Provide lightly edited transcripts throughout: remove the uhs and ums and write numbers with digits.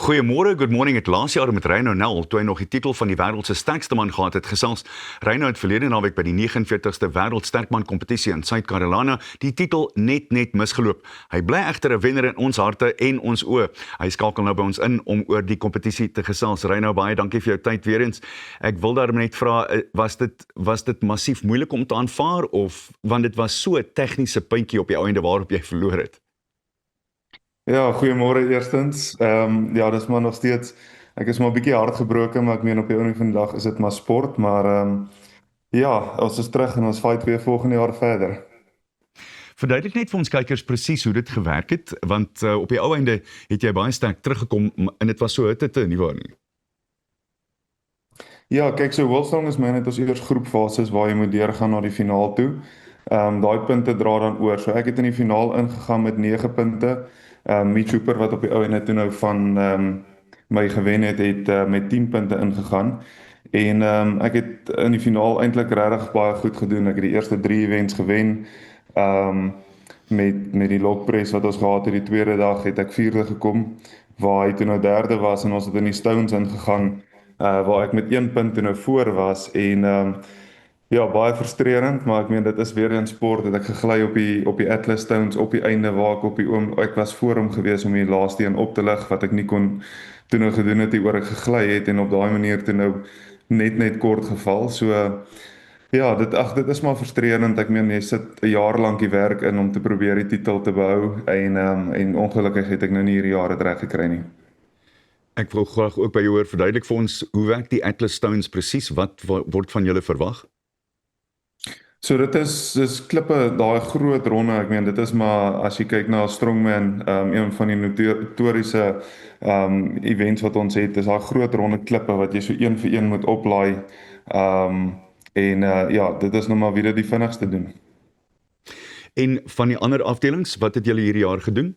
Goeiemôre, good morning. Het laas jaar met Reino Nel, toe hy nog die titel van die wêreld se sterkste man gehad het, gesels. Reino het verlede naweek by die 49ste wêreld sterkman kompetisie in South Carolina die titel net misgeloop. Hy bly egter 'n wenner in ons harte en ons oë. Hy skakel nou by ons in om oor die kompetisie te gesels. Reino, baie dankie vir jou tyd weer eens. Ek wil daarom net vra, was dit massief moeilik om te aanvaar of want dit was so 'n tegniese puntjie op die einde waarop jy verloor het? Ja, goeiemôre eerstens. Ja, dis maar nog steeds, ek is maar 'n bietjie hartgebroken, maar ek meen op die einde van die dag is dit maar sport, maar ja, ons is terug en ons fight weer volgende jaar verder. Verduidelik net vir ons kykers presies hoe dit gewerk het, want op die ou einde het jy baie sterk teruggekom en dit was so hitte nie waar nie. Ja, kyk, so World Strongest Man het ons eers groepfases waar jy moet deurgaan na die finaal toe. Daai punte dra dan oor. So ek het in die finaal ingegaan met 9 punte. Mitch Hooper wat op die ou einde toe nou van my gewen het met 10 punte ingegaan. En ek het in die finaal eintlik regtig baie goed gedoen. Ek het die eerste 3 events gewen. Met die logpress wat ons gehad het die tweede dag het ek 4de gekom, waar hy toe nou 3de was en ons het in die stones ingegaan, waar ek met 1 punt toe nou voor was en ja, baie frustrerend, maar ek meen dit is weer in sport, dat ek gegly op die Atlas Stones op die einde waar ek was voor hom gewees om die laaste een op te lig wat ek nie kon toe nou gedoen het oor ek gegly het en op daai manier toe nou net kort geval. So ja, dit is maar frustrerend. Ek meen jy sit 'n jaar lank die werk in om te probeer die titel te behou en ongelukkig het ek nou nie hierdie jaar dit reg gekry nie. Ek wil graag ook by jou hoor, verduidelik vir ons, hoe werk die Atlas Stones presies? Wat word van julle verwag? So dit is klippe, daai groot ronde, ek meen dit is maar, as jy kyk na Strongman, een van die notoriese events wat ons het, is daai groot ronde klippe wat jy so een vir een moet oplaai, ja, dit is nou maar wie dit die vinnigste doen. En van die ander afdelings, wat het julle hierdie jaar gedoen?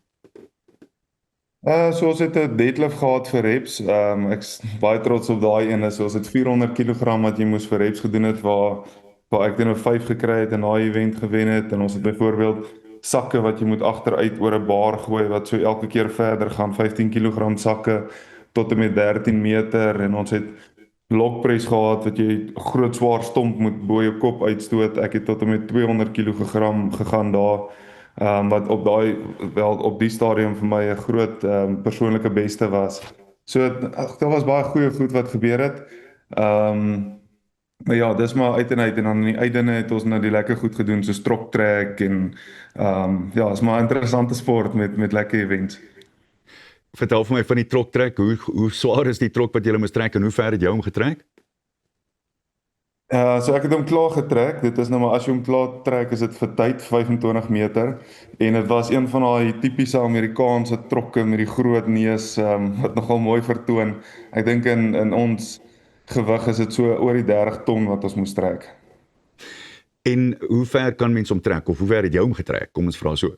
So ons het 'n deadlift gehad vir reps, ek's baie trots op daai ene, so ons het 400 kg wat jy moes vir reps gedoen het, waar ek nou 5 gekry het en daai event gewen het, en ons het byvoorbeeld sakke wat jy moet agteruit oor 'n bar gooi, wat so elke keer verder gaan, 15 kg sakke, tot en met 13 meter, en ons het logpress gehad, wat jy groot swaar stomp moet bo jou kop uitstoot, ek het tot en met 200 kg gegaan daar, wat op die stadium vir my 'n groot persoonlike beste was. So, daar was baie goeie goed wat gebeur het, maar ja, dis maar uit en dan aan die einde het ons nou die lekker goed gedoen, so strok trek en ja, is maar 'n interessante sport met lekker events. Vertel vir my van die trok trek, hoe swaar is die trok wat jy moes trek en hoe ver het jy hom getrek? So ek het hom klaar getrek, dit is nou maar as jy hom klaar trek is dit vir tyd 25 meter, en dit was een van daai tipiese Amerikaanse trokke met die groot neus, wat nogal mooi vertoon. Ek dink in ons gewig is dit so oor die 30 ton wat ons moes trek. En hoe ver kan mens hom trek, of hoe ver het jy hom getrek? Kom ons vra so.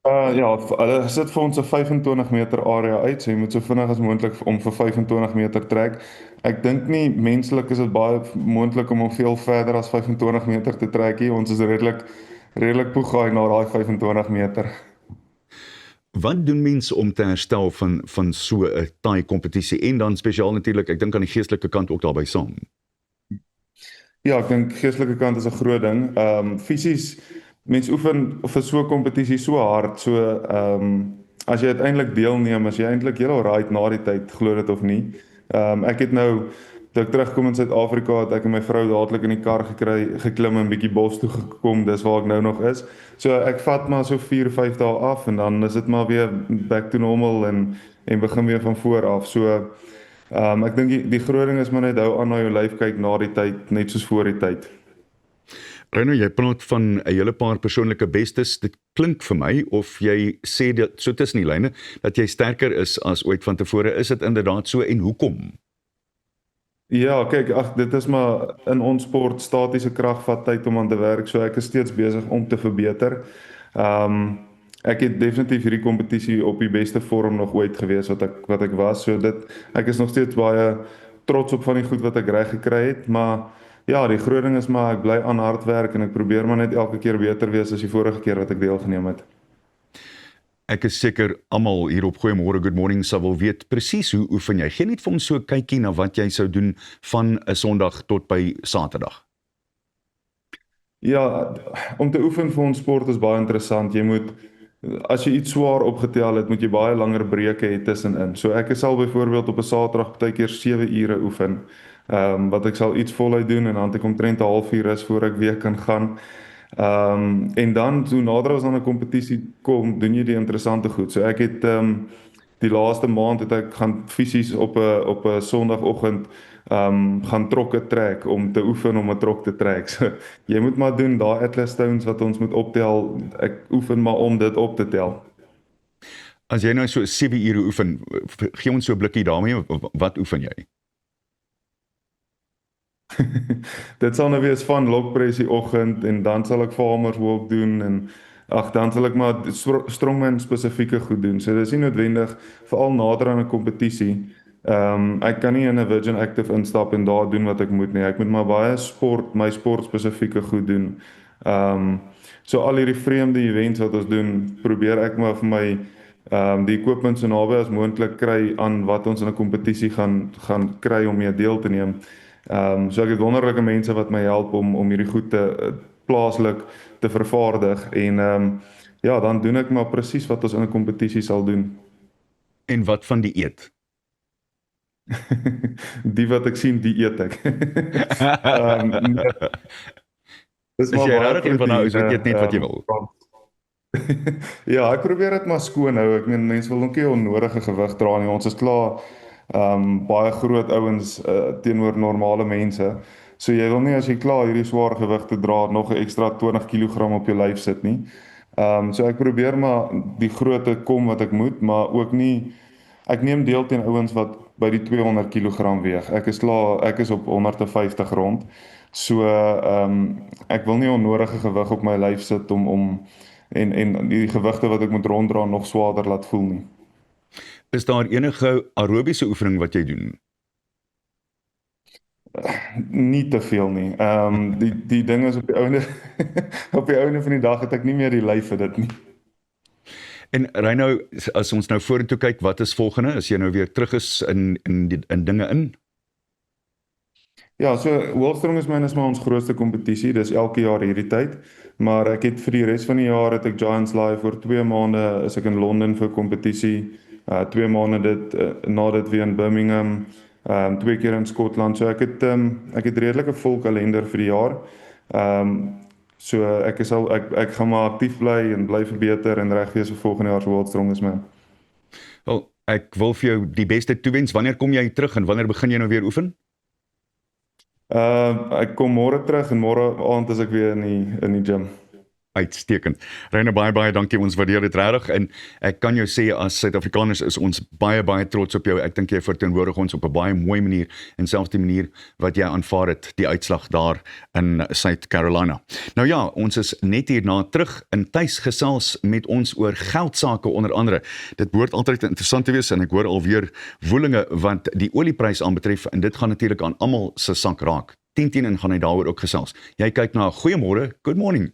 Ja, hulle sit vir ons 'n 25 meter area uit, so jy moet so vinnig as moontlik om vir 25 meter trek. Ek dink nie menslik is dit baie moontlik om veel verder as 25 meter te trek nie. Ons is redelik poegaai na daai 25 meter. Wat doen mense om te herstel van so 'n taai kompetisie, en dan spesiaal natuurlik, ek dink aan die geestelike kant ook daarbey saam? Ja, ek dink geestelike kant is 'n groot ding. Fisies, mens oefen vir so 'n kompetisie so hard, so as jy uiteindelik deelneem, as jy eintlik heel alright na die tyd, glo dit of nie. Ek het nou, toe ek terugkom in Suid-Afrika, het ek en my vrou dadelik in die kar geklim en bietjie bos toe gekom, dis waar ek nou nog is. So ek vat maar so 4-5 dae af en dan is dit maar weer back to normal en begin weer van voor af. So ek dink die groot ding is maar net hou aan na jou lyf kyk na die tyd, net soos voor die tyd. Reino, jy praat van 'n hele paar persoonlike bestes. Dit klink vir my of jy sê dat so tussen die lyne dat jy sterker is as ooit van tevore. Is dit inderdaad so en hoekom? Ja, kyk, dit is maar in ons sport, statiese krag vat tyd om aan te werk, so ek is steeds besig om te verbeter. Ek het definitief hierdie kompetisie op die beste vorm nog ooit gewees wat ek was, so ek is nog steeds baie trots op van die goed wat ek reg gekry het, maar ja, die groot ding is maar ek bly aan hard werk en ek probeer maar net elke keer beter wees as die vorige keer wat ek deelgeneem het. Ek is seker almal hier op Goeiemôre Good Morning sal wil weet presies hoe oefen jy. Gee net vir ons so 'n kykie na wat jy sou doen van 'n Sondag tot by Saterdag. Ja, om te oefen vir ons sport is baie interessant. Jy moet as jy iets swaar opgetel het, moet jy baie langer breuke hê tussenin. So ek sal byvoorbeeld op 'n Saterdag partykeer 7 ure oefen. Wat ek sal iets voluit doen en dan het ek omtrent 'n halfuur rus voor ek weer kan gaan. En dan so nader as aan 'n kompetisie kom, doen jy die interessante goed. So ek het die laaste maand het ek gaan fisies op 'n Sondagoggend gaan trokke trek om te oefen om 'n trok te trek. So jy moet maar doen daai Atlas Stones wat ons moet optel. Ek oefen maar om dit op te tel. As jy nou so 7 ure oefen, gee ons so 'n blikkie daarmee, wat oefen jy? Dit sal nou wees van logpress die oggend en dan sal ek farmers walk doen en dan sal ek maar strongman spesifieke goed doen. So dis nie noodwendig veral nader aan 'n kompetisie. Ek kan nie in 'n Virgin Active instap en daar doen wat ek moet nie. Ek moet maar baie my sport spesifieke goed doen. So al hierdie vreemde events wat ons doen, probeer ek maar vir my die equipment so naby as moontlik kry aan wat ons in 'n kompetisie gaan kry om mee deel te neem. So ek het wonderlike mense wat my help om hierdie goed plaaslik te vervaardig en ja, dan doen ek maar presies wat ons in 'n kompetisie sal doen. En wat van die eet? Die wat ek sien, die eet ek. Dis jy regtig van nou, so eet net wat jy wil. Ja, ek probeer dit maar skoon hou. Ek meen mense wil ook nie onnodige gewig dra nie. Ons is klaar baie groot ouens teenoor normale mense. So jy wil nie as jy klaar hierdie swaar gewigte dra nog 'n ekstra 20 kg op jou lyf sit nie. So ek probeer maar die grootte kom wat ek moet, maar ook nie ek neem deel teen ouens wat by die 200 kg weeg. Ek is op 150 rond. So ek wil nie onnodige gewig op my lyf sit om en die gewigte wat ek moet ronddra nog swaarder laat voel nie. Is daar enige aerobiese oefening wat jy doen? Nie te veel nie. Die ding is op die ouene op die ouene van die dag het ek nie meer die lyf vir dit nie. En Reino, as ons nou vorentoe kyk, wat is volgende? As jy nou weer terug is in dinge in? Ja, so World Strongest is maar ons grootste kompetisie. Dis elke jaar hierdie tyd. Maar ek het vir die res van die jaar het ek Giants Live vir 2 maande is ek in Londen vir kompetisie. 2 maande na dit weer in Birmingham. 2 keer in Skotland. So ek het redelike vol kalender vir die jaar. So ek gaan maar aktief bly en bly verbeter en reg wees vir volgende jaar se World Strongest Man. Wel, ek wil vir jou die beste toewens. Wanneer kom jy terug en wanneer begin jy nou weer oefen? Ek kom môre terug en môre aand is ek weer in die gym. Uitstekend. Reine, baie dankie, ons waardeer dit regtig en ek kan jou sê as Suid-Afrikaners is ons baie trots op jou. Ek dink jy verteenwoordig ons op 'n baie mooi manier en selfs die manier wat jy aanvaar het, die uitslag daar in South Carolina. Nou ja, ons is net hierna terug in tuis gesels met ons oor geldsaake onder andere. Dit behoort altyd interessant te wees en ek hoor alweer woelinge wat die olieprys aanbetref en dit gaan natuurlik aan almal se sak raak. 10 en gaan hy daaroor ook gesels. Jy kyk na Goeiemôre, Good Morning.